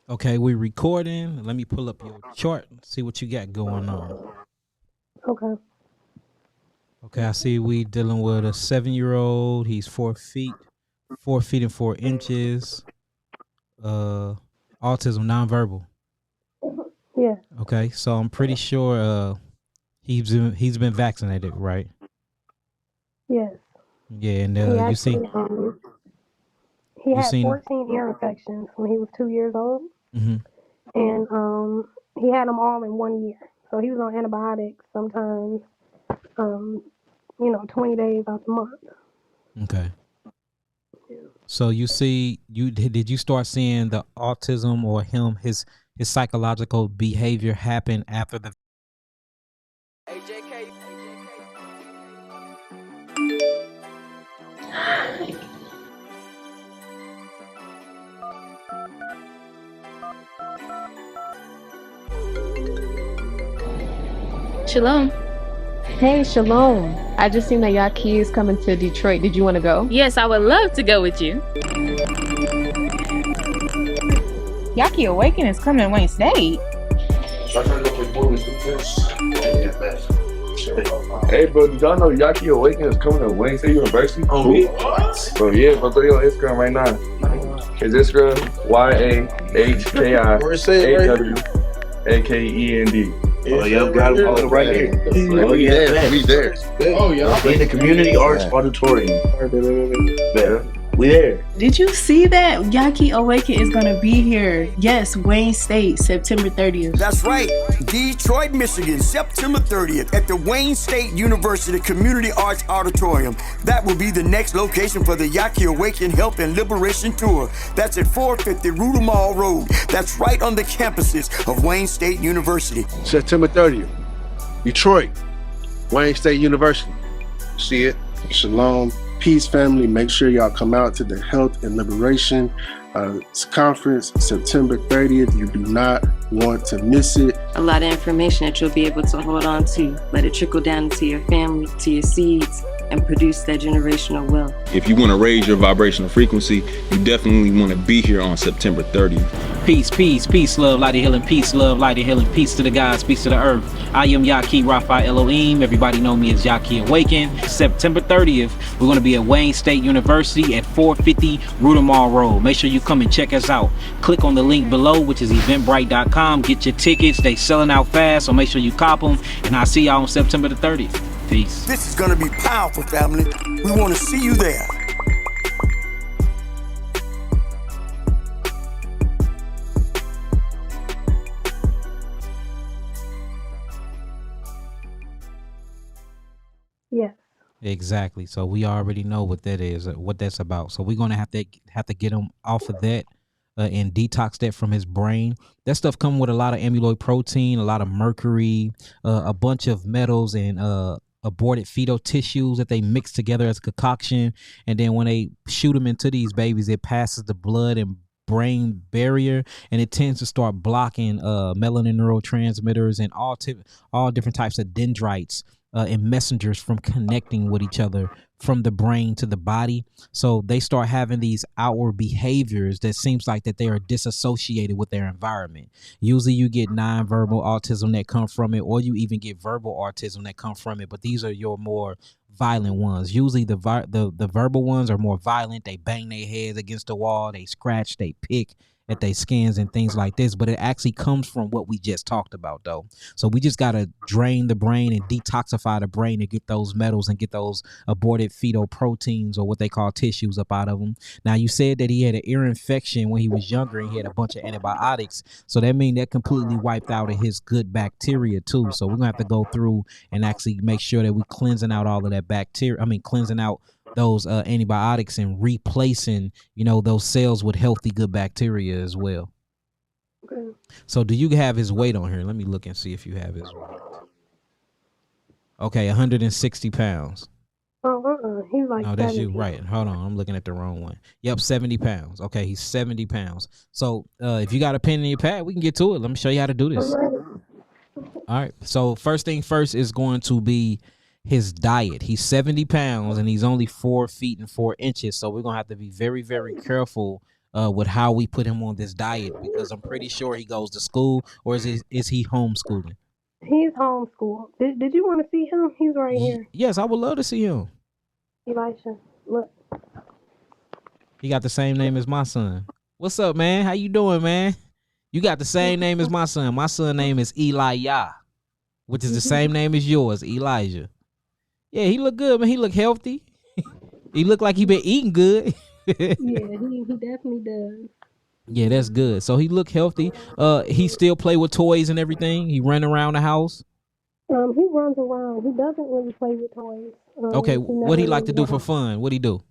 Okay, we recording. Let me pull up your chart and see what you got going on. Okay. Okay, I see we dealing with a 7-year-old. He's 4 feet, 4 feet and 4 inches. Autism, nonverbal. Yeah. Okay, so I'm pretty sure he's been vaccinated, right? Yes. Yeah, and He you actually he you had seen 14 ear infections when he was 2 years old, mm-hmm. and he had them all in 1 year. So he was on antibiotics sometimes, 20 days out the month. Okay. So you see, did you start seeing the autism or his psychological behavior happen after the? Shalom. Hey, Shalom. I just seen that Yahki is coming to Detroit. Did you want to go? Yes, I would love to go with you. Yahki Awaken is coming to Wayne State. Hey, bro, did y'all know Yahki Awaken is coming to Wayne State University? Oh, what? Bro, yeah, bro, go to your Instagram right now. His Instagram, YAHKIAWAKEND. Oh, yeah, got him right here. Oh, yeah, we there. Oh, yeah. In the Community Arts Auditorium. We there. Did you see that? Yahki Awaken is going to be here. Yes, Wayne State, September 30th. That's right. Detroit, Michigan, September 30th at the Wayne State University Community Arts Auditorium. That will be the next location for the Yahki Awaken Help and Liberation Tour. That's at 450 Rudall Road. That's right on the campuses of Wayne State University. September 30th, Detroit, Wayne State University. See it? Shalom, peace, family. Make sure y'all come out to the Health and Liberation Conference, September 30th. You do not want to miss it. A lot of information that you'll be able to hold on to. Let it trickle down into your family, to your seeds, and produce that generational wealth. If you want to raise your vibrational frequency, you definitely want to be here on September 30th. Peace, peace, peace, love, light and healing, peace, love, light and healing, peace to the gods, peace to the earth. I am Yahki Rapha Elohim. Everybody know me as Yahki Awaken. September 30th, we're going to be at Wayne State University at 450 Rudall Road. Make sure you come and check us out. Click on the link below, which is eventbrite.com. Get your tickets. They selling out fast, so make sure you cop them. And I'll see y'all on September the 30th. Peace. This is going to be powerful, family. We want to see you there. Yes. Exactly. So we already know what that is, what that's about. So we're gonna have to get him off of that and detox that from his brain. That stuff comes with a lot of amyloid protein, a lot of mercury, a bunch of metals, and aborted fetal tissues that they mix together as a concoction. And then when they shoot them into these babies, it passes the blood and brain barrier, and it tends to start blocking melanin neurotransmitters and all different types of dendrites and messengers from connecting with each other from the brain to the body. So they start having these outward behaviors that seems like that they are disassociated with their environment. Usually you get nonverbal autism that come from it, or you even get verbal autism that come from it, but these are your more violent ones. Usually the verbal ones are more violent. They bang their heads against the wall, they scratch, they pick at their skins and things like this, but it actually comes from what we just talked about, though. So we just got to drain the brain and detoxify the brain to get those metals and get those aborted fetal proteins, or what they call tissues, up out of them. Now, you said that he had an ear infection when he was younger and he had a bunch of antibiotics, so that means that completely wiped out of his good bacteria too. So we're gonna have to go through and actually make sure that we cleansing out all of that bacteria. Cleansing out those antibiotics and replacing, those cells with healthy, good bacteria as well. Okay. So do you have his weight on here? Let me look and see if you have his weight. Okay, 160 pounds. He's like, no, that's 70. You, right. Hold on, I'm looking at the wrong one. Yep, 70 pounds. Okay, he's 70 pounds. So if you got a pen in your pad, we can get to it. Let me show you how to do this. All right, so first thing first is going to be his diet. He's 70 pounds and he's only 4 feet and 4 inches. So we're going to have to be very, very careful with how we put him on this diet, because I'm pretty sure he goes to school, or is he homeschooling? He's homeschooled. Did you want to see him? He's right here. Yes, I would love to see him. Elisha, look. He got the same name as my son. What's up, man? How you doing, man? You got the same name as my son. My son's name is Elijah, which is the same name as yours, Elijah. Yeah, he look good, man. He look healthy. He look like he been eating good. Yeah, he definitely does. Yeah, that's good. So he look healthy. He still play with toys and everything. He run around the house. He runs around. He doesn't really play with toys. Okay, what he like to do for fun? What he do?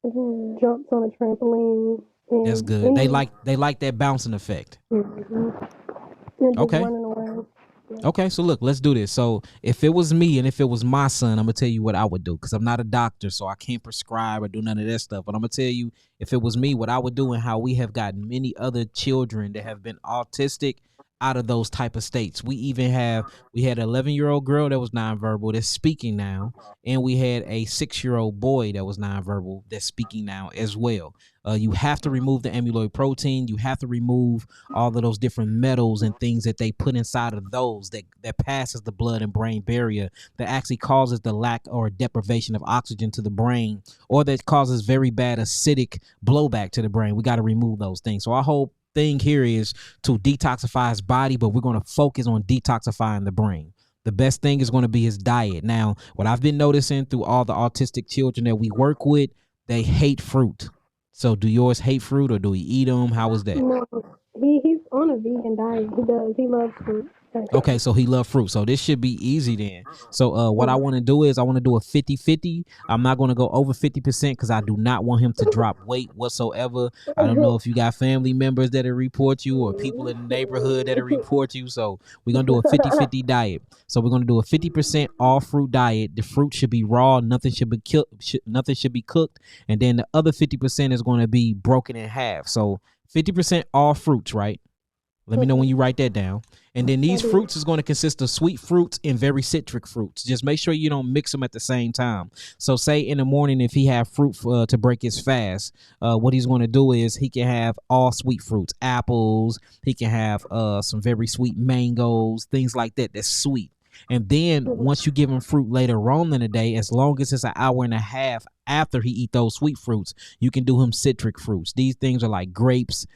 He jumps on a trampoline. That's good. They like that bouncing effect. And just running around. Yeah. Okay, so look, let's do this. So if it was me and if it was my son, I'm gonna tell you what I would do, because I'm not a doctor, so I can't prescribe or do none of that stuff. But I'm gonna tell you, if it was me, what I would do and how we have gotten many other children that have been autistic out of those type of states. We had an 11-year-old girl that was nonverbal that's speaking now, and we had a 6-year-old boy that was nonverbal that's speaking now as well. You have to remove the amyloid protein. You have to remove all of those different metals and things that they put inside of those that passes the blood and brain barrier, that actually causes the lack or deprivation of oxygen to the brain, or that causes very bad acidic blowback to the brain. We got to remove those things. So our whole thing here is to detoxify his body, but we're going to focus on detoxifying the brain. The best thing is going to be his diet. Now, what I've been noticing through all the autistic children that we work with, they hate fruit. So do yours hate fruit, or do he eat them? How is that? No, he's on a vegan diet. He does. He loves fruit. Okay, so he loves fruit. So this should be easy then. So what I want to do is I want to do a 50-50. I'm not going to go over 50% because I do not want him to drop weight whatsoever. I don't know if you got family members that report you or people in the neighborhood that report you. So we're going to do a 50-50 diet. So we're going to do a 50% all fruit diet. The fruit should be raw. Nothing should be nothing should be cooked. And then the other 50% is going to be broken in half. So 50% all fruits, right? Let me know when you write that down. And then these fruits is going to consist of sweet fruits and very citric fruits. Just make sure you don't mix them at the same time. So say in the morning, if he have fruit to break his fast, what he's going to do is he can have all sweet fruits, apples. He can have some very sweet mangoes, things like that. That's sweet. And then once you give him fruit later on in the day, as long as it's an hour and a half after he eat those sweet fruits, you can do him citric fruits. These things are like grapes,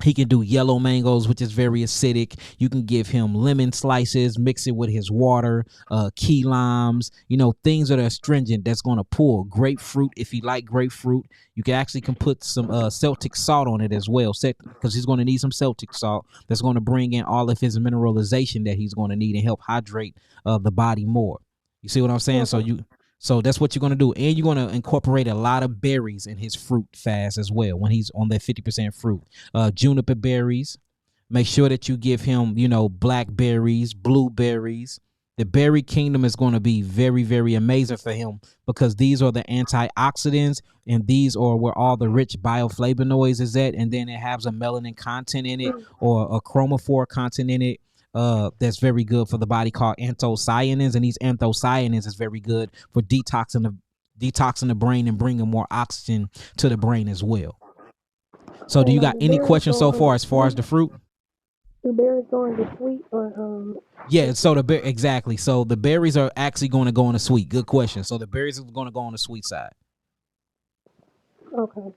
he can do yellow mangoes, which is very acidic. You can give him lemon slices, mix it with his water, key limes, things that are astringent that's going to pull. Grapefruit, if you like grapefruit, you can put some Celtic salt on it as well, because he's going to need some Celtic salt that's going to bring in all of his mineralization that he's going to need and help hydrate the body more. You see what I'm saying? So that's what you're going to do. And you're going to incorporate a lot of berries in his fruit fast as well when he's on that 50% fruit. Juniper berries. Make sure that you give him, blackberries, blueberries. The berry kingdom is going to be very, very amazing for him because these are the antioxidants and these are where all the rich bioflavonoids is at. And then it has a melanin content in it or a chromophore content in it. That's very good for the body called anthocyanins, and these anthocyanins is very good for detoxing the brain and bringing more oxygen to the brain as well. So do you got any questions so far as the fruit? Do berries go into sweet or Yeah, so exactly. So the berries are actually going to go on the sweet. Good question. So the berries are going to go on the sweet side. Okay.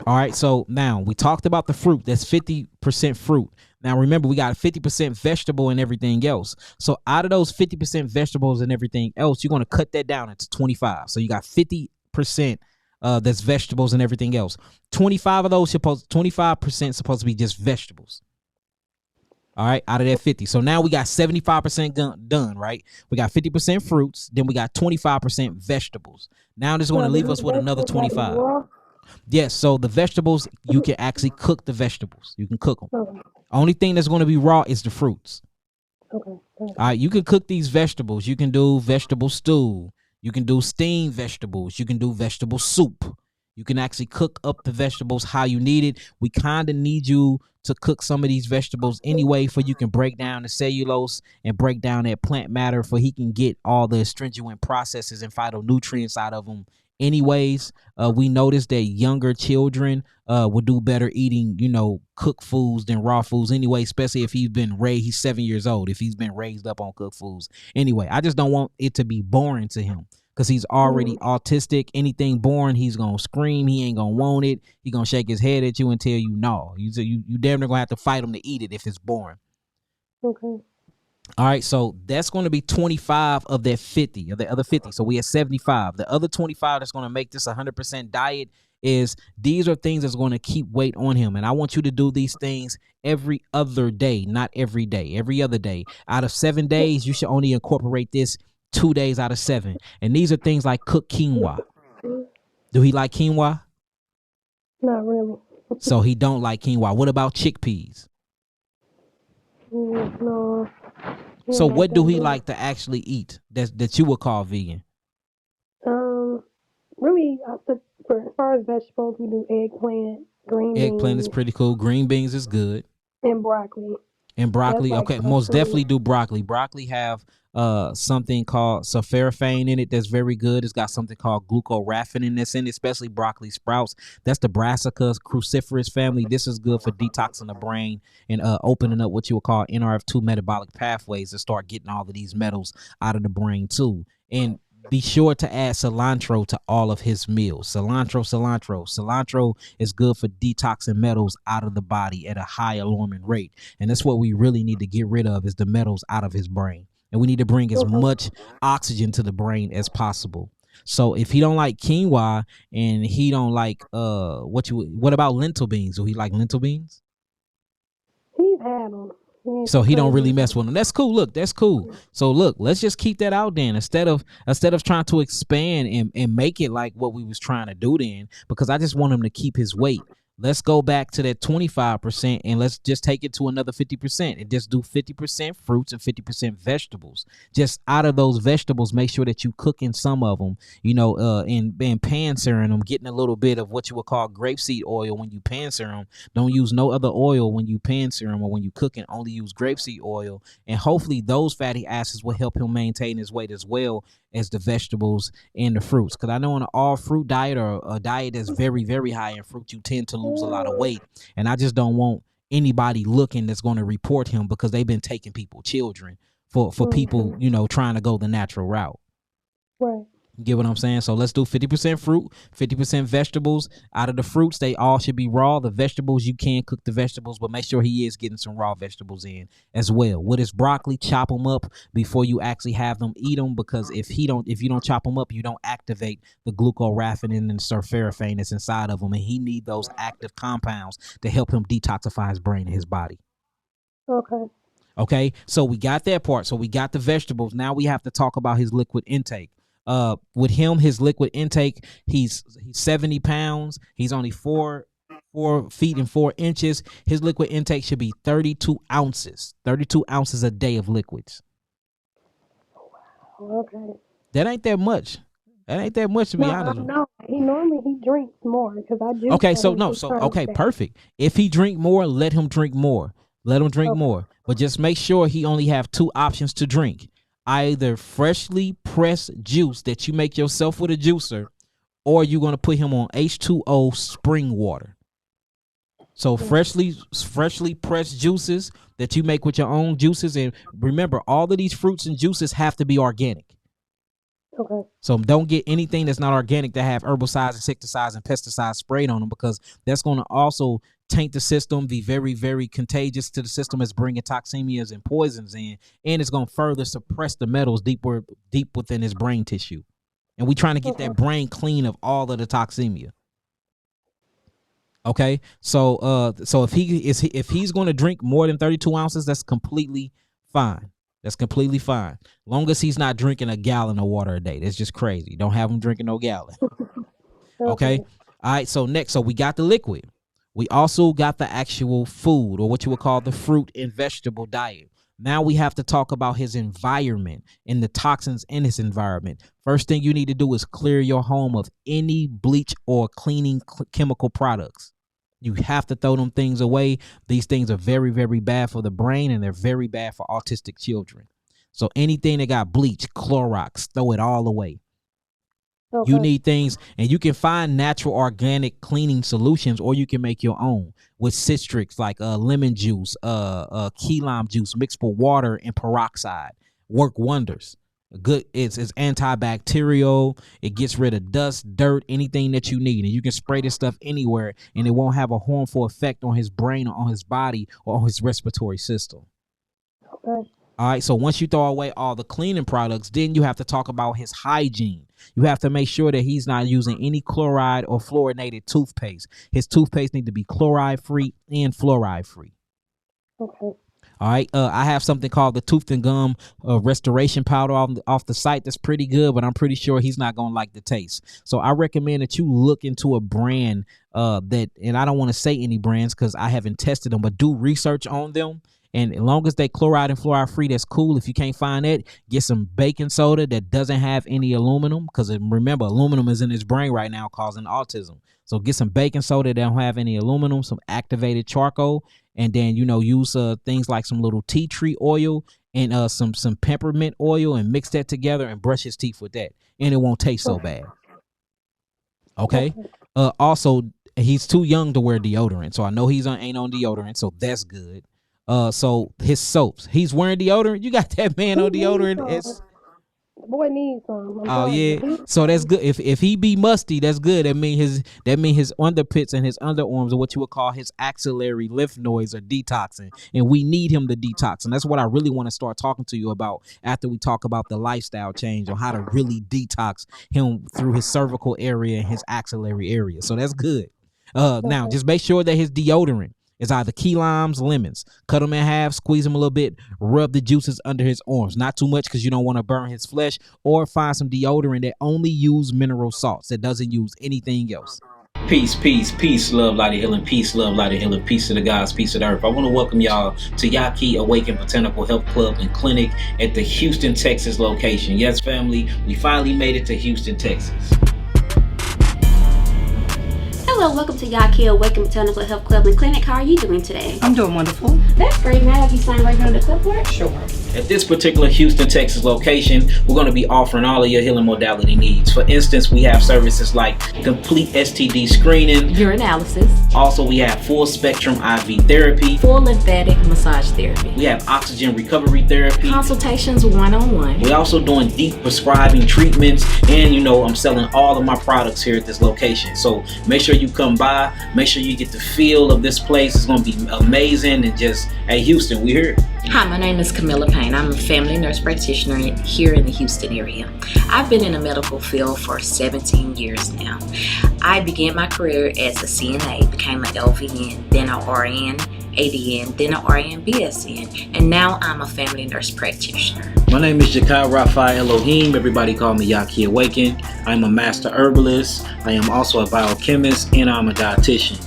All right, so now we talked about the fruit. That's 50% fruit. Now, remember, we got 50% vegetable and everything else. So out of those 50% vegetables and everything else, you're going to cut that down into 25. So you got 50% that's vegetables and everything else. 25% supposed to be just vegetables. All right, out of that 50. So now we got 75% done, right? We got 50% fruits. Then we got 25% vegetables. Now this is going to leave us with another 25. Yes, so the vegetables, you can actually cook the vegetables. You can cook them. Okay. Only thing that's going to be raw is the fruits. Okay. All right, you can cook these vegetables. You can do vegetable stew. You can do steamed vegetables. You can do vegetable soup. You can actually cook up the vegetables how you need it. We kind of need you to cook some of these vegetables anyway for you can break down the cellulose and break down that plant matter for he can get all the astringent processes and phytonutrients out of them anyways. We noticed that younger children would do better eating, cooked foods than raw foods anyway, especially if he's 7 years old, if he's been raised up on cooked foods. Anyway, I just don't want it to be boring to him because he's already autistic. Anything boring, he's going to scream. He ain't going to want it. He going to shake his head at you and tell you no. You damn near going to have to fight him to eat it if it's boring. Okay. All right, so that's going to be 25 of that 50, of the other 50. So we have 75. The other 25 that's going to make this 100% diet is these are things that's going to keep weight on him. And I want you to do these things every other day, not every day, every other day. Out of 7 days, you should only incorporate this 2 days out of 7. And these are things like cooked quinoa. Do he like quinoa? Not really. So he don't like quinoa. What about chickpeas? No. So what do he like to actually eat that you would call vegan? Really, as far as vegetables, we do eggplant, green beans. Eggplant is pretty cool. Green beans is good. And broccoli. And broccoli, That's like okay, most definitely do broccoli. Broccoli have something called sulforaphane in it that's very good. It's got something called glucoraphanin that's in it, especially broccoli sprouts. That's the Brassica cruciferous family. This is good for detoxing the brain and opening up what you would call NRF2 metabolic pathways to start getting all of these metals out of the brain too. And be sure to add cilantro to all of his meals. Cilantro is good for detoxing metals out of the body at a high alarming rate. And that's what we really need to get rid of is the metals out of his brain. And we need to bring as much oxygen to the brain as possible. So if he don't like quinoa and he don't like what about lentil beans? Do he like lentil beans? He's had them. So he don't really mess with them. That's cool. Look, that's cool. So look, let's just keep that out then instead of trying to expand and make it like what we was trying to do then, because I just want him to keep his weight. Let's go back to that 25% and let's just take it to another 50% and just do 50% fruits and 50% vegetables. Just out of those vegetables, make sure that you cooking some of them, and pan searing them, getting a little bit of what you would call grapeseed oil when you pan sear them. Don't use no other oil when you pan sear them or when you cooking. Only use grapeseed oil, and hopefully those fatty acids will help him maintain his weight as well as the vegetables and the fruits. Because I know in an all fruit diet or a diet that's very, very high in fruit, you tend to lose a lot of weight. And I just don't want anybody looking that's going to report him because they've been taking children for people, trying to go the natural route. Right. You get what I'm saying? So let's do 50% fruit, 50% vegetables. Out of the fruits, they all should be raw. The vegetables, you can cook the vegetables, but make sure he is getting some raw vegetables in as well. With his broccoli, chop them up before you actually have them eat them, because if you don't chop them up, you don't activate the glucoraphanin and sulforaphane that's inside of them, and he need those active compounds to help him detoxify his brain and his body. Okay, so we got that part. So we got the vegetables. Now we have to talk about his liquid intake. With him, his liquid intake, he's 70 pounds. He's only 4 feet and 4 inches. His liquid intake should be 32 ounces. 32 ounces a day of liquids. Okay. That ain't that much. That ain't that much to be honest. No, he drinks more because I just. Okay, perfect. If he drink more, let him drink more. Let him drink more. But just make sure he only have 2 options to drink. Either freshly pressed juice that you make yourself with a juicer, or you're going to put him on H2O spring water. So freshly pressed juices that you make with your own juices. And remember, all of these fruits and juices have to be organic. Okay. So don't get anything that's not organic that have herbicides, insecticides, and pesticides sprayed on them, because that's going to also taint the system, be very, very contagious to the system, as bringing toxemias and poisons in, and it's going to further suppress the metals deep within his brain tissue. And we trying to get that brain clean of all of the toxemia. Okay, so if he's going to drink more than 32 ounces, that's completely fine. That's completely fine. Long as he's not drinking a gallon of water a day. That's just crazy. Don't have him drinking no gallon. Okay. All right. So next, we got the liquid. We also got the actual food, or what you would call the fruit and vegetable diet. Now we have to talk about his environment and the toxins in his environment. First thing you need to do is clear your home of any bleach or cleaning chemical products. You have to throw them things away. These things are very, very bad for the brain, and they're very bad for autistic children. So anything that got bleach, Clorox, throw it all away. You need things, and you can find natural organic cleaning solutions, or you can make your own with citrix like lemon juice, key lime juice mixed with water and peroxide. Work wonders. Good, it's antibacterial. It gets rid of dust, dirt, anything that you need, and you can spray this stuff anywhere, and it won't have a harmful effect on his brain or on his body or on his respiratory system. Okay. All right, so once you throw away all the cleaning products, then you have to talk about his hygiene. You have to make sure that he's not using any chloride or fluorinated toothpaste. His toothpaste need to be chloride-free and fluoride-free. Okay. All right, I have something called the Tooth and Gum Restoration Powder off the site that's pretty good, but I'm pretty sure he's not going to like the taste. So I recommend that you look into a brand that, and I don't want to say any brands because I haven't tested them, but do research on them. And as long as they chloride and fluoride free, that's cool. If you can't find that, get some baking soda that doesn't have any aluminum, because remember, aluminum is in his brain right now causing autism. So get some baking soda that don't have any aluminum, some activated charcoal, and then, you know, use things like some little tea tree oil and some peppermint oil, and mix that together and brush his teeth with that, and it won't taste so bad. Okay. Also, he's too young to wear deodorant, so I know ain't on deodorant, so that's good. So his soaps, he's wearing deodorant. You got that man on deodorant. The boy needs some. Oh yeah, so that's good. If he be musty, that's good. That mean his underpits and his underarms are what you would call his axillary lymph nodes are detoxing, and we need him to detox. And that's what I really want to start talking to you about after we talk about the lifestyle change on how to really detox him through his cervical area and his axillary area. So that's good. Now just make sure that his deodorant is either key limes, lemons. Cut them in half, squeeze them a little bit, rub the juices under his arms. Not too much because you don't want to burn his flesh, or find some deodorant that only use mineral salts, that doesn't use anything else. Peace, peace, peace, love, light of healing, peace, love, light of healing, peace to the gods, peace to the earth. I want to welcome y'all to Yahki Awaken Botanical Health Club and Clinic at the Houston, Texas location. Yes, family, we finally made it to Houston, Texas. Hello, welcome to Yahki Awaken Botanical Health Club and Clinic. How are you doing today? I'm doing wonderful. That's great. Now have you signed right here on the clipboard? Sure. At this particular Houston, Texas location, we're going to be offering all of your healing modality needs. For instance, we have services like complete STD screening, urinalysis. Also, we have full spectrum IV therapy, full lymphatic massage therapy. We have oxygen recovery therapy, consultations one-on-one. We're also doing deep prescribing treatments, and you know, I'm selling all of my products here at this location. So make sure you come by, make sure you get the feel of this place. It's going to be amazing, and just, hey, Houston, we're here. Hi, my name is Camilla Payne. I'm a family nurse practitioner here in the Houston area. I've been in the medical field for 17 years now. I began my career as a CNA, became an LVN, then an RN, ADN, then an RN BSN, and now I'm a family nurse practitioner. My name is Jakai Rafi Elohim. Everybody call me Yahki Awaken. I'm a master herbalist. I am also a biochemist, and I'm a dietitian.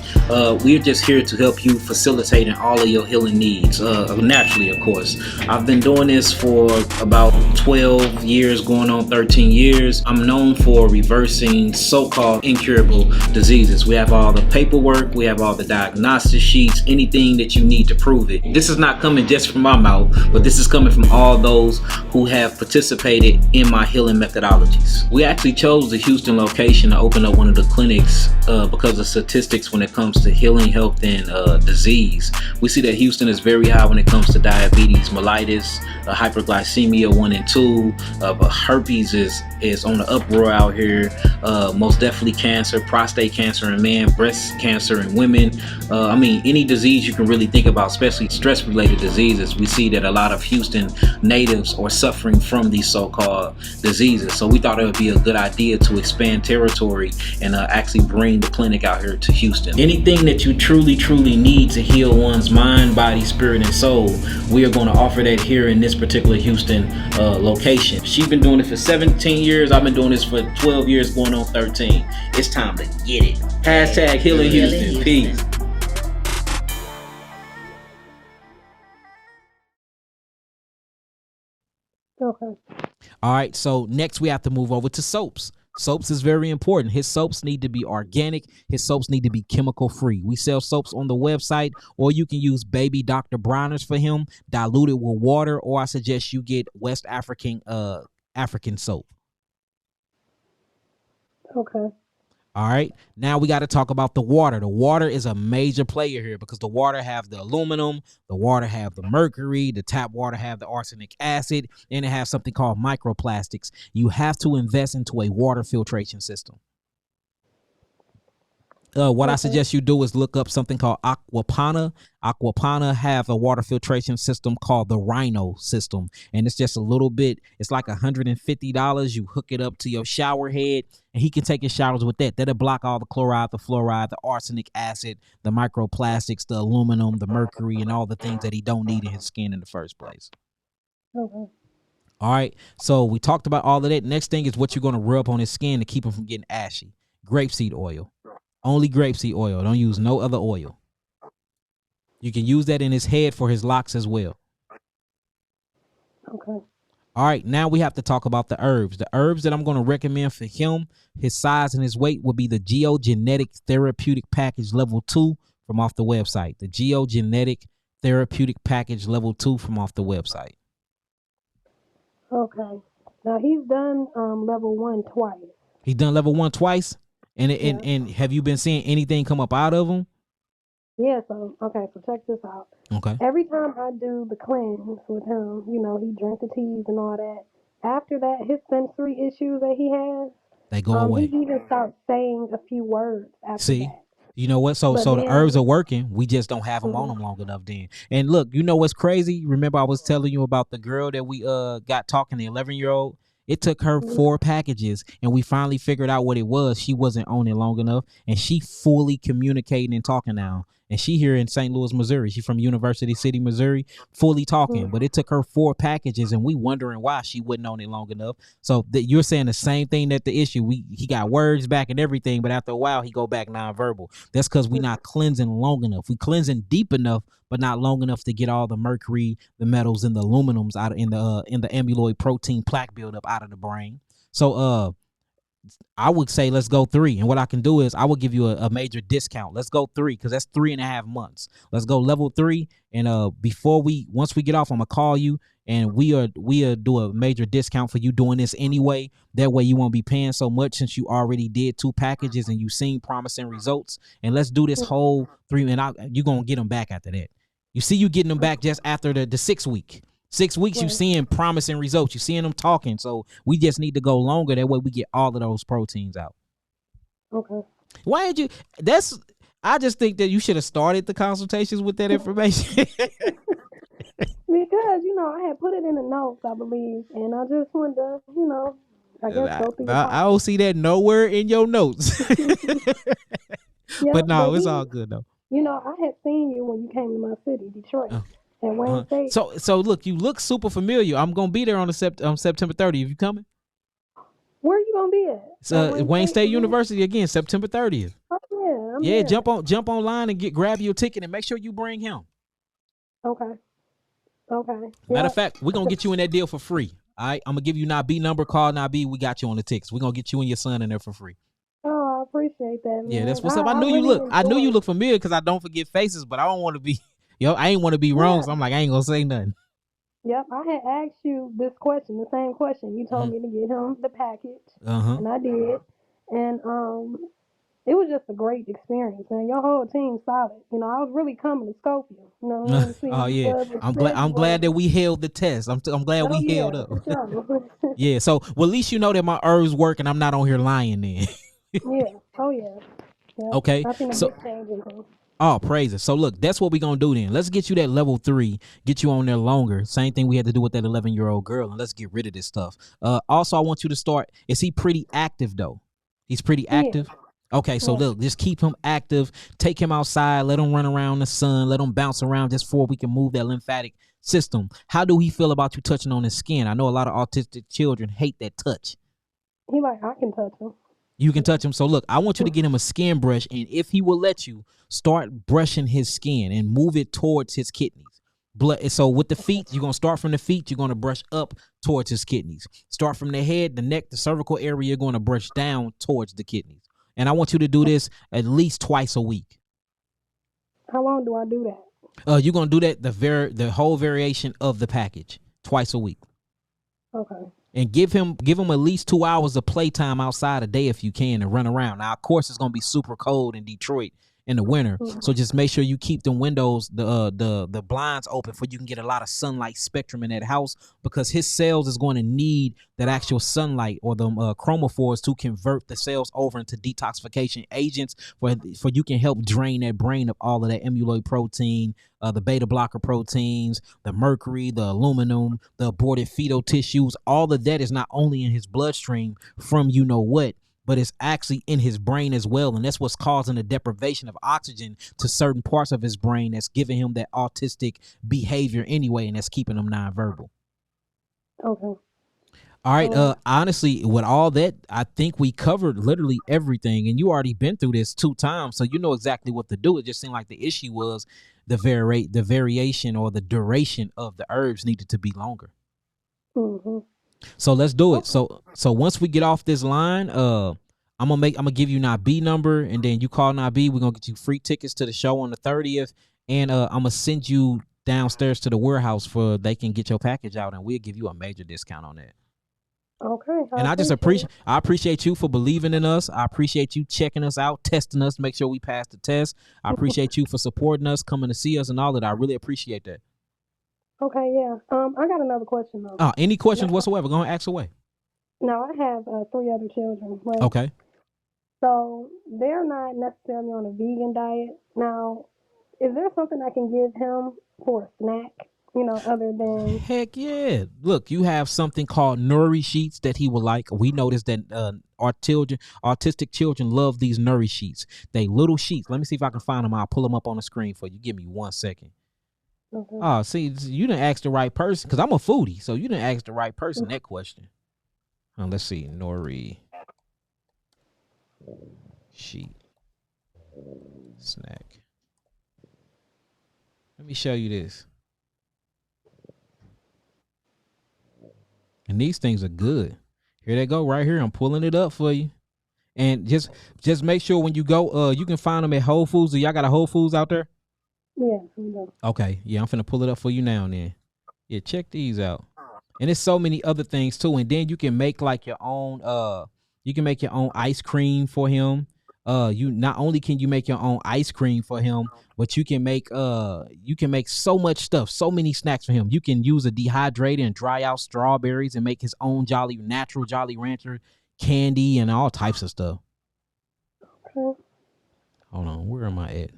We're just here to help you facilitating all of your healing needs, naturally, of course. I've been doing this for about 12 years, going on 13 years. I'm known for reversing so-called incurable diseases. We have all the paperwork, we have all the diagnostic sheets, anything that you need to prove it. This is not coming just from my mouth, but this is coming from all those who have participated in my healing methodologies. We actually chose the Houston location to open up one of the clinics because of statistics when it comes to healing, health, and disease. We see that Houston is very high when it comes to diabetes, mellitus, hyperglycemia 1 and 2, but herpes is on the uproar out here. Most definitely cancer, prostate cancer in men, breast cancer in women. I mean, any disease you can really think about, especially stress-related diseases. We see that a lot of Houston natives are suffering from these so-called diseases. So we thought it would be a good idea to expand territory and actually bring the clinic out here to Houston. Anything that you truly need to heal one's mind, body, spirit, and soul, we are going to offer that here in this particular Houston location. She's been doing it for 17 years. I've been doing this for 12 years, going on 13. It's time to get it. Hashtag Healing Houston. Peace. Okay. All right, so next we have to move over to soaps. Soaps is very important. His soaps need to be organic. His soaps need to be chemical free. We sell soaps on the website, or you can use baby Dr. Bronner's for him, diluted with water, or I suggest you get West African soap. Okay. All right. Now we got to talk about the water. The water is a major player here because the water have the aluminum, the water have the mercury, the tap water have the arsenic acid, and it has something called microplastics. You have to invest into a water filtration system. What I suggest you do is look up something called Aquapana. Aquapana have a water filtration system called the Rhino system. And it's just a little bit, it's like $150. You hook it up to your shower head and he can take his showers with that. That'll block all the chloride, the fluoride, the arsenic acid, the microplastics, the aluminum, the mercury, and all the things that he don't need in his skin in the first place. Okay. All right. So we talked about all of that. Next thing is what you're going to rub on his skin to keep him from getting ashy. Grapeseed oil. Only grapeseed oil. Don't use no other oil. You can use that in his head for his locks as well. Okay. All right, now we have to talk about the herbs. The herbs that I'm going to recommend for him, his size and his weight, will be the Geogenetic Therapeutic Package Level 2 from off the website. The Geogenetic Therapeutic Package Level 2 from off the website. Okay. Now he's done level 1 twice. He's done level 1 twice? And have you been seeing anything come up out of him? Yeah, so check this out. Okay. Every time I do the cleanse with him, you know, he drinks the teas and all that. After that, his sensory issues that he has, they go away. He even starts saying a few words after that. You know what? So the herbs are working. We just don't have them on them long enough then. And look, you know what's crazy? Remember I was telling you about the girl that we got talking, the 11-year-old? It took her 4 packages, and we finally figured out what it was. She wasn't on it long enough, and she fully communicating and talking now. And she here in St. Louis, Missouri. She's from University City, Missouri, fully talking. But it took her 4 packages, and we wondering why she wasn't on it long enough. So you're saying the same thing that the issue. He got words back and everything, but after a while, he go back nonverbal. That's because we not cleansing long enough. We cleansing deep enough, but not long enough to get all the mercury, the metals, and the aluminums out in the amyloid protein plaque buildup out of the brain. So I would say let's go 3. And what I can do is I will give you a major discount. Let's go 3 because that's 3.5 months. Let's go level 3. And once we get off, I'm gonna call you and we'll do a major discount for you doing this anyway. That way you won't be paying so much since you already did 2 packages and you've seen promising results. And let's do this whole 3 and you're gonna get them back after that. You see you getting them back just after the 6 week. 6 weeks, you seeing promising results. You seeing them talking. So we just need to go longer. That way we get all of those proteins out. Okay. Why did you? I just think that you should have started the consultations with that information. Because, you know, I had put it in the notes, I believe. And I just wanted to, you know, I guess go through I don't see that nowhere in your notes. Yeah, but no, it's all good though. You know, I had seen you when you came to my city, Detroit. At Wayne State. So look, you look super familiar. I'm gonna be there on September 30th. You coming? Where are you gonna be at? It's Wayne State University again, September 30th. Oh yeah. Yeah, jump online and grab your ticket and make sure you bring him. Okay. Matter of fact, we're gonna get you in that deal for free. All right, I'm gonna give you Nabi number. Call Nabi. We got you on the tickets. We're gonna get you and your son in there for free. Oh, I appreciate that, man. Yeah, that's what's up. I knew you look familiar because I don't forget faces, but I don't want to be. I ain't want to be wrong, so I'm like, I ain't gonna say nothing. Yep, I had asked you this question, the same question. You told me to get him the package, and I did, and it was just a great experience, man. Your whole team solid. You know, I was really coming to scope you. You know what I mean? Oh yeah, I'm glad that we held the test. I'm glad we held up. Sure. Yeah, so at least you know that my herbs work and I'm not on here lying then. Yeah. Oh yeah. Yep. Okay. I think So. Oh, praise it. So look, that's what we're going to do then. Let's get you that level 3, get you on there longer. Same thing we had to do with that 11-year-old girl, and let's get rid of this stuff. Also, I want you to start. Is he pretty active, though? He's pretty active? Yeah. Okay, so look, just keep him active. Take him outside. Let him run around the sun. Let him bounce around just so we can move that lymphatic system. How do he feel about you touching on his skin? I know a lot of autistic children hate that touch. He like, I can touch him. You can touch him. So look, I want you to get him a skin brush, and if he will let you, start brushing his skin and move it towards his kidneys. So with the feet, you're going to start from the feet. You're going to brush up towards his kidneys. Start from the head, the neck, the cervical area. You're going to brush down towards the kidneys. And I want you to do this at least twice a week. How long do I do that? You're going to do that the whole variation of the package twice a week. Okay. And give him at least 2 hours of playtime outside a day if you can, and run around. Now, of course, it's gonna be super cold in Detroit in the winter, so just make sure you keep the windows, the blinds open, for you can get a lot of sunlight spectrum in that house, because his cells is going to need that actual sunlight, or the chromophores, to convert the cells over into detoxification agents, for you can help drain that brain of all of that amyloid protein, the beta blocker proteins, the mercury, the aluminum, the aborted fetal tissues. All of that is not only in his bloodstream from you know what, but it's actually in his brain as well. And that's what's causing the deprivation of oxygen to certain parts of his brain that's giving him that autistic behavior anyway, and that's keeping him nonverbal. Okay. All right. Honestly, with all that, I think we covered literally everything, and you already been through this 2 times, so you know exactly what to do. It just seemed like the issue was the variation or the duration of the herbs needed to be longer. Mm-hmm. So let's do it. So once we get off this line, I'm gonna give you Nabi number, and then you call Nabi. We're gonna get you free tickets to the show on the 30th, and I'm gonna send you downstairs to the warehouse for they can get your package out, and we'll give you a major discount on that. Okay. And I appreciate you for believing in us. I appreciate you checking us out, testing us, make sure we pass the test. I appreciate you for supporting us, coming to see us, and all that. I really appreciate that. Okay, yeah. I got another question though. Any questions whatsoever? Go ahead, ask away. No, I have 3 other children. Right? Okay. So they're not necessarily on a vegan diet. Now, is there something I can give him for a snack? Other than... Heck yeah. Look, you have something called Nuri sheets that he will like. We noticed that autistic children love these Nuri sheets. They little sheets. Let me see if I can find them. I'll pull them up on the screen for you. Give me 1 second. Okay. Oh, see, you didn't ask the right person, because I'm a foodie, so you didn't ask the right person that question. Let's see. Nuri sheet snack. Let me show you this. And these things are good. Here they go right here. I'm pulling it up for you. And just make sure when you go, you can find them at Whole Foods. Do y'all got a Whole Foods out there? Yeah, we do. Okay. Yeah, I'm finna pull it up for you now and then. Yeah, check these out. And there's so many other things too. And then you can make like your own ice cream for him. You not only can you make your own ice cream for him, but you can make so much stuff, so many snacks for him. You can use a dehydrator and dry out strawberries and make his own natural Jolly Rancher candy and all types of stuff. Okay. Hold on, where am I at?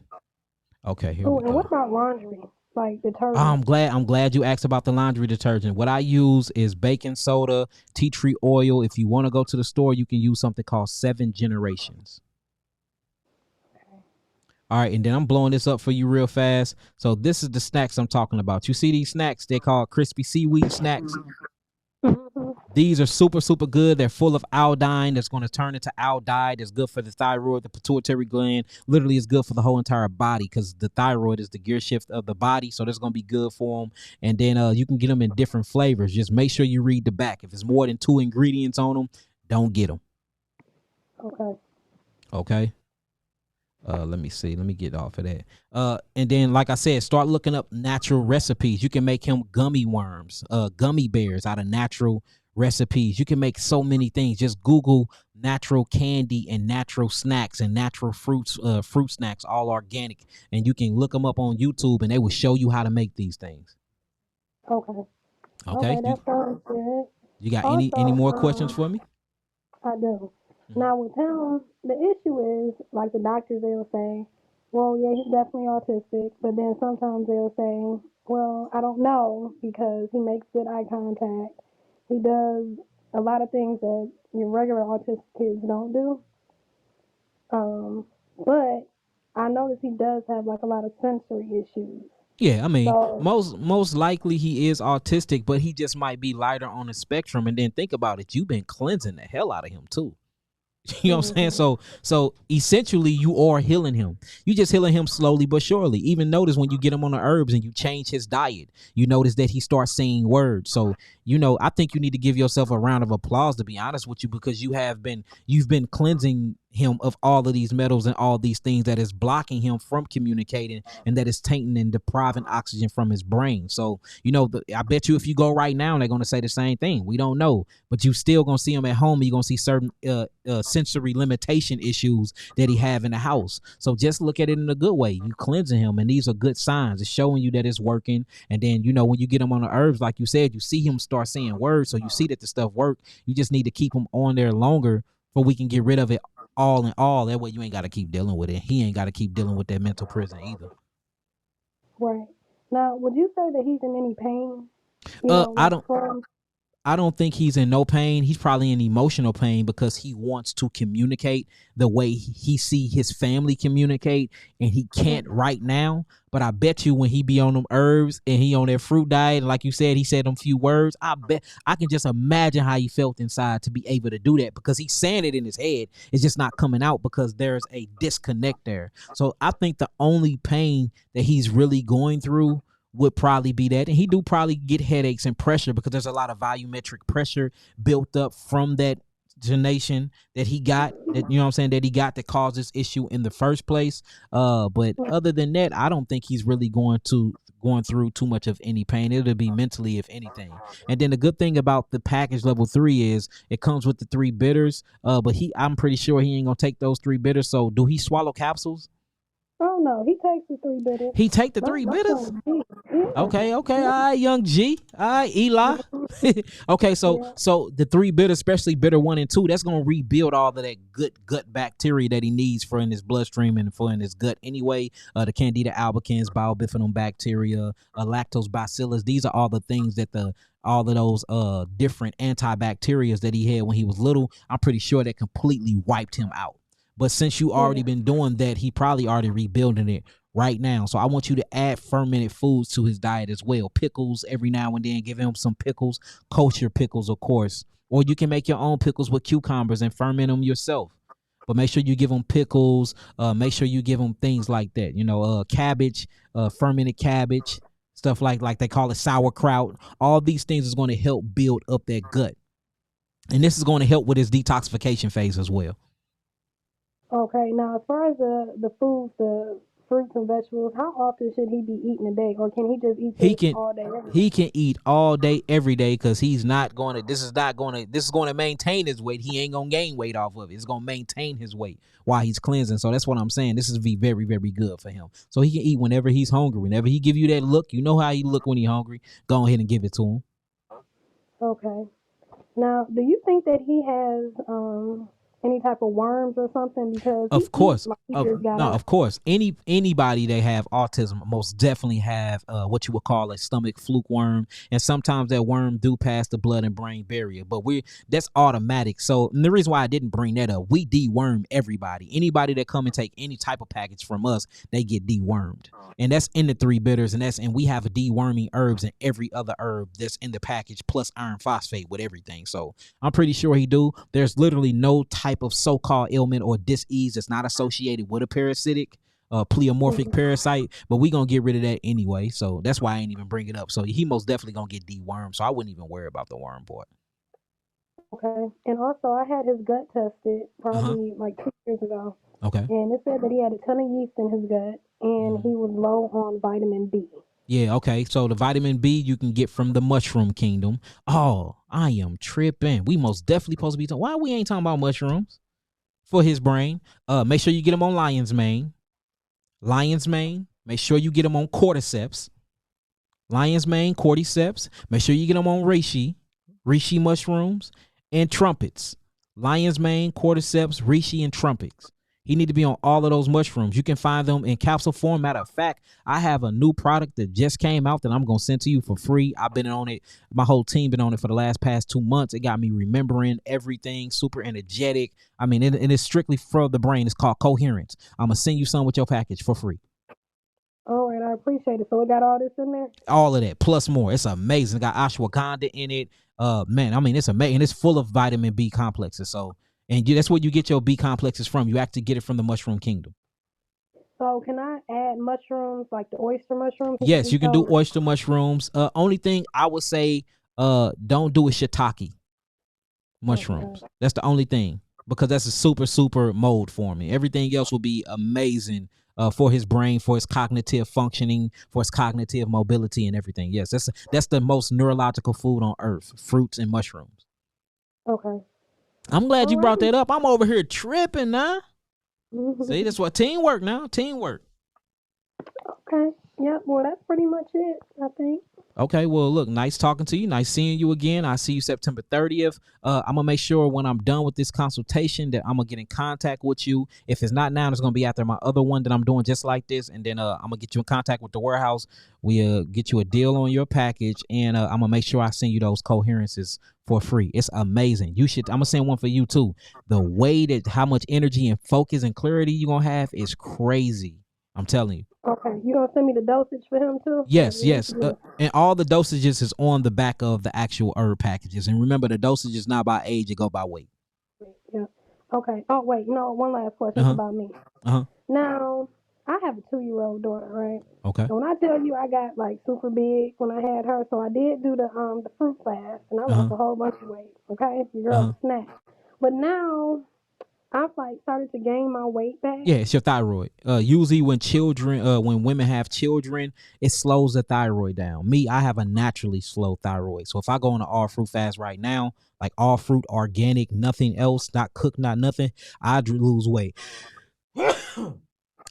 Okay, here we go. And what about laundry? Like detergent? I'm glad you asked about the laundry detergent. What I use is baking soda, tea tree oil. If you want to go to the store, you can use something called 7 Generations. All right, and then I'm blowing this up for you real fast. So this is the snacks I'm talking about. You see these snacks? They're called crispy seaweed snacks. These are super, super good. They're full of iodine that's going to turn into iodide. That's good for the thyroid, the pituitary gland. Literally, it's good for the whole entire body, because the thyroid is the gear shift of the body. So that's going to be good for them. And then you can get them in different flavors. Just make sure you read the back. If it's more than 2 ingredients on them, don't get them. Okay. Let me see. Let me get off of that. And then, like I said, start looking up natural recipes. You can make him gummy worms, gummy bears out of natural recipes. You can make so many things. Just Google natural candy and natural snacks and natural fruit snacks, all organic. And you can look them up on YouTube, and they will show you how to make these things. Okay. Okay. That sounds good. You got any more questions for me? I do. Now with him, the issue is, like the doctors, they'll say, well, yeah, he's definitely autistic, but then sometimes they'll say, well, I don't know, because he makes good eye contact. He does a lot of things that your regular autistic kids don't do. But I notice he does have like a lot of sensory issues. Yeah, I mean, most likely he is autistic, but he just might be lighter on the spectrum. And then think about it, you've been cleansing the hell out of him too. You know what I'm saying? So essentially you are healing him. You just healing him slowly but surely. Even notice when you get him on the herbs and you change his diet, you notice that he starts saying words. So, I think you need to give yourself a round of applause, to be honest with you, because you've been cleansing him of all of these metals and all these things that is blocking him from communicating and that is tainting and depriving oxygen from his brain. So, I bet you if you go right now, they're going to say the same thing. We don't know, but you still going to see him at home. You're going to see certain sensory limitation issues that he have in the house. So just look at it in a good way. You cleansing him, and these are good signs. It's showing you that it's working. And then, when you get him on the herbs, like you said, you see him start saying words. So you see that the stuff work. You just need to keep him on there longer so we can get rid of it all in all. That way you ain't got to keep dealing with it. He ain't got to keep dealing with that mental prison either. Right. Now, would you say that he's in any pain? I don't think he's in no pain. He's probably in emotional pain because he wants to communicate the way he see his family communicate, and he can't right now. But I bet you when he be on them herbs and he on that fruit diet, like you said, he said them few words, I bet I can just imagine how he felt inside to be able to do that, because he's saying it in his head. It's just not coming out because there's a disconnect there. So I think the only pain that he's really going through would probably be that. And he do probably get headaches and pressure because there's a lot of volumetric pressure built up from that generation that he got, that that he got that caused this issue in the first place. But other than that, I don't think he's really going through too much of any pain. It'll be mentally, if anything. And then the good thing about the package level 3 is it comes with the 3 bitters. But I'm pretty sure he ain't gonna take those 3 bitters. So do he swallow capsules? Oh no, he takes the 3 bitters. He take the 3 bitters? Okay. All right, young G. All right, Eli. Okay, so the 3 bitters, especially bitter 1 and 2, that's gonna rebuild all of that good gut bacteria that he needs for in his bloodstream and for in his gut anyway. The Candida albicans, biobifidum bacteria, lactobacillus. These are all the things that all of those different antibacterias that he had when he was little, I'm pretty sure that completely wiped him out. But since you already been doing that, he probably already rebuilding it right now. So I want you to add fermented foods to his diet as well. Pickles every now and then. Give him some pickles, kosher pickles, of course. Or you can make your own pickles with cucumbers and ferment them yourself. But make sure you give him pickles. Make sure you give him things like that. Cabbage, fermented cabbage, stuff like they call it sauerkraut. All these things is going to help build up that gut. And this is going to help with his detoxification phase as well. Okay, now as far as the foods, the fruits and vegetables, how often should he be eating a day, or can he just eat all day? He can eat all day, every day, because he's not going to. This is going to maintain his weight. He ain't gonna gain weight off of it. It's gonna maintain his weight while he's cleansing. So that's what I'm saying. This is be very, very good for him. So he can eat whenever he's hungry. Whenever he give you that look, you know how he look when he's hungry. Go ahead and give it to him. Okay. Now, do you think that he has any type of worms or something? Because of course, of course, anybody that have autism most definitely have what you would call a stomach fluke worm, and sometimes that worm do pass the blood and brain barrier, but that's automatic. So and the reason why I didn't bring that up, we deworm everybody. Anybody that come and take any type of package from us, they get dewormed, and that's in the 3 bitters, and we have a deworming herbs and every other herb that's in the package plus iron phosphate with everything. So I'm pretty sure he do. There's literally no type of so-called ailment or disease that's not associated with a parasitic pleomorphic parasite, but we gonna get rid of that anyway. So that's why I ain't even bring it up. So he most definitely gonna get dewormed. So I wouldn't even worry about the worm part. Okay. And also I had his gut tested probably like 2 years ago. Okay. And it said that he had a ton of yeast in his gut and he was low on vitamin B. Yeah, okay. So the vitamin B you can get from the mushroom kingdom. Oh, I am tripping. We most definitely supposed to be talking. Why we ain't talking about mushrooms for his brain? Make sure you get him on lion's mane. Lion's mane. Make sure you get him on cordyceps. Lion's mane, cordyceps. Make sure you get him on reishi mushrooms, and trumpets. Lion's mane, cordyceps, reishi, and trumpets. He need to be on all of those mushrooms. You can find them in capsule form. Matter of fact, I have a new product that just came out that I'm going to send to you for free. I've been on it. My whole team been on it for the past 2 months. It got me remembering everything, super energetic. I mean, it is strictly for the brain. It's called Coherence. I'm going to send you some with your package for free. All right, I appreciate it. So it got all this in there? All of that, plus more. It's amazing. It got ashwagandha in it. Man, I mean, it's amazing. It's full of vitamin B complexes. So, and that's where you get your B complexes from. You actually get it from the mushroom kingdom. So can I add mushrooms, like the oyster mushrooms? Yes, you can do oyster mushrooms. Only thing I would say, don't do is shiitake mushrooms. Okay. That's the only thing. because that's a super mode for me. Everything else will be amazing for his brain, for his cognitive functioning, for his cognitive mobility and everything. Yes, that's the most neurological food on earth, fruits and mushrooms. Okay. I'm glad you brought that up. I'm over here tripping now. See, that's what teamwork now. Teamwork. Okay. Yep. Well, that's pretty much it, I think. Okay, well, look, nice talking to you. Nice seeing you again. I see you September 30th. I'm going to make sure when I'm done with this consultation that I'm going to get in contact with you. If it's not now, it's going to be after my other one that I'm doing just like this. And then I'm going to get you in contact with the warehouse. We get you a deal on your package. And I'm going to make sure I send you those coherences for free. It's amazing. You should. I'm going to send one for you, too. The way that how much energy and focus and clarity you're going to have is crazy. I'm telling you. Okay, you gonna send me the dosage for him too? Yes. And all the dosages is on the back of the actual herb packages. And remember, the dosage is not by age; it go by weight. Yeah. Okay. Oh wait, no. One last question about me. Now, I have a 2-year-old daughter, right? Okay. And when I tell you I got like super big when I had her, so I did do the fruit fast, and I lost a whole bunch of weight. Okay, your girl snack. But now I've like started to gain my weight back. Yeah, it's your thyroid. Usually when women have children, it slows the thyroid down. Me, I have a naturally slow thyroid. So if I go on an all fruit fast right now, like all fruit, organic, nothing else, not cooked, not nothing, I'd lose weight.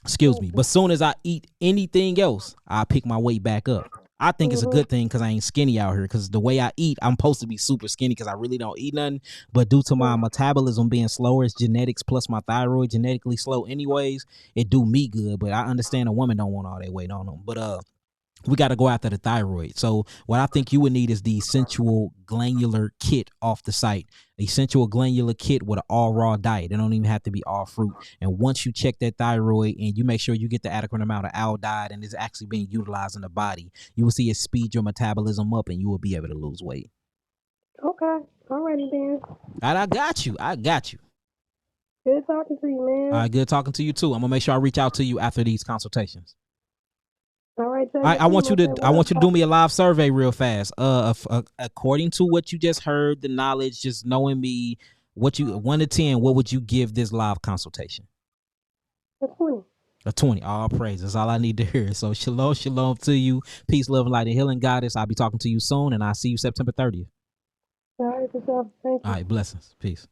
Excuse me. But soon as I eat anything else, I pick my weight back up. I think it's a good thing because I ain't skinny out here, because the way I eat, I'm supposed to be super skinny because I really don't eat nothing. But due to my metabolism being slower, it's genetics plus my thyroid genetically slow anyways, it do me good. But I understand a woman don't want all that weight on them. But we got to go after the thyroid. So what I think you would need is the essential glandular kit off the site. The essential glandular kit with an all raw diet. It don't even have to be all fruit. And once you check that thyroid and you make sure you get the adequate amount of iodide and it's actually being utilized in the body, you will see it speed your metabolism up and you will be able to lose weight. Okay. Alrighty then. I got you. Good talking to you, man. All right, good talking to you too. I'm gonna make sure I reach out to you after these consultations. All right, I want you to do me a live survey real fast. According to what you just heard, the knowledge, just knowing me, 1 to 10, what would you give this live consultation? A 20. A 20. All praise. That's all I need to hear. So shalom to you. Peace, love, light, and healing, goddess. I'll be talking to you soon, and I'll see you September 30th. All right, thank you. All right, blessings. Peace.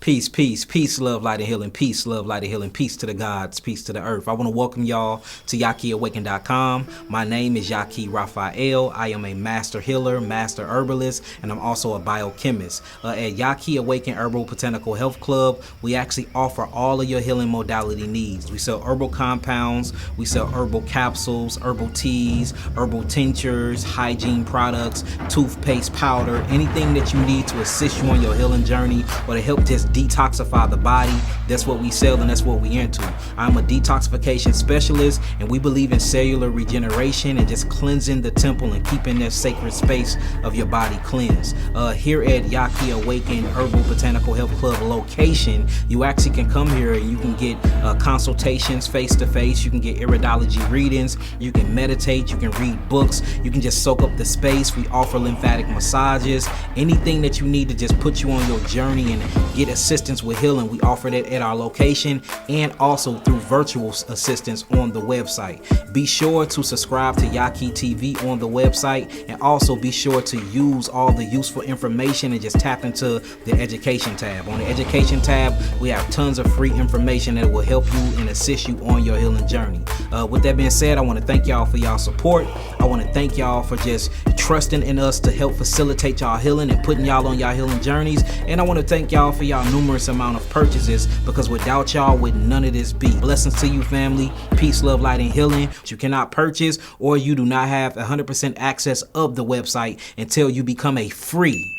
Peace, love, light, and healing. Peace, love, light, and healing. Peace to the gods, peace to the earth. I want to welcome y'all to YahkiAwaken.com. My name is Yahki Raphael. I am a master healer, master herbalist, and I'm also a biochemist. At Yahki Awaken Herbal Botanical Health Club, we actually offer all of your healing modality needs. We sell herbal compounds, we sell herbal capsules, herbal teas, herbal tinctures, hygiene products, toothpaste powder, anything that you need to assist you on your healing journey or to help just detoxify the body. That's what we sell and that's what we into. I'm a detoxification specialist and we believe in cellular regeneration and just cleansing the temple and keeping that sacred space of your body cleansed. Here at Yahki Awaken Herbal Botanical Health Club location, you actually can come here and you can get consultations face to face. You can get iridology readings. You can meditate. You can read books. You can just soak up the space. We offer lymphatic massages. Anything that you need to just put you on your journey and get assistance with healing, we offer that at our location and also through virtual assistance on the website. Be sure to subscribe to Yahki TV on the website and also be sure to use all the useful information and just tap into the education tab. On the education tab, we have tons of free information that will help you and assist you on your healing journey. With that being said, I want to thank y'all for y'all support. I want to thank y'all for just trusting in us to help facilitate y'all healing and putting y'all on y'all healing journeys. And I want to thank y'all for y'all numerous amount of purchases, because without y'all would none of this be. Blessings to you, family. Peace, love, light, and healing. You cannot purchase or you do not have 100% access of the website until you become a free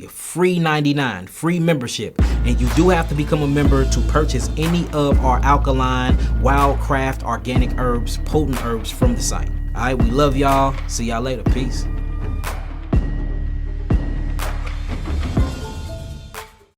free 99 free membership, and you do have to become a member to purchase any of our alkaline, wildcraft, organic herbs, potent herbs from the site. All right, we love y'all. See y'all later. Peace.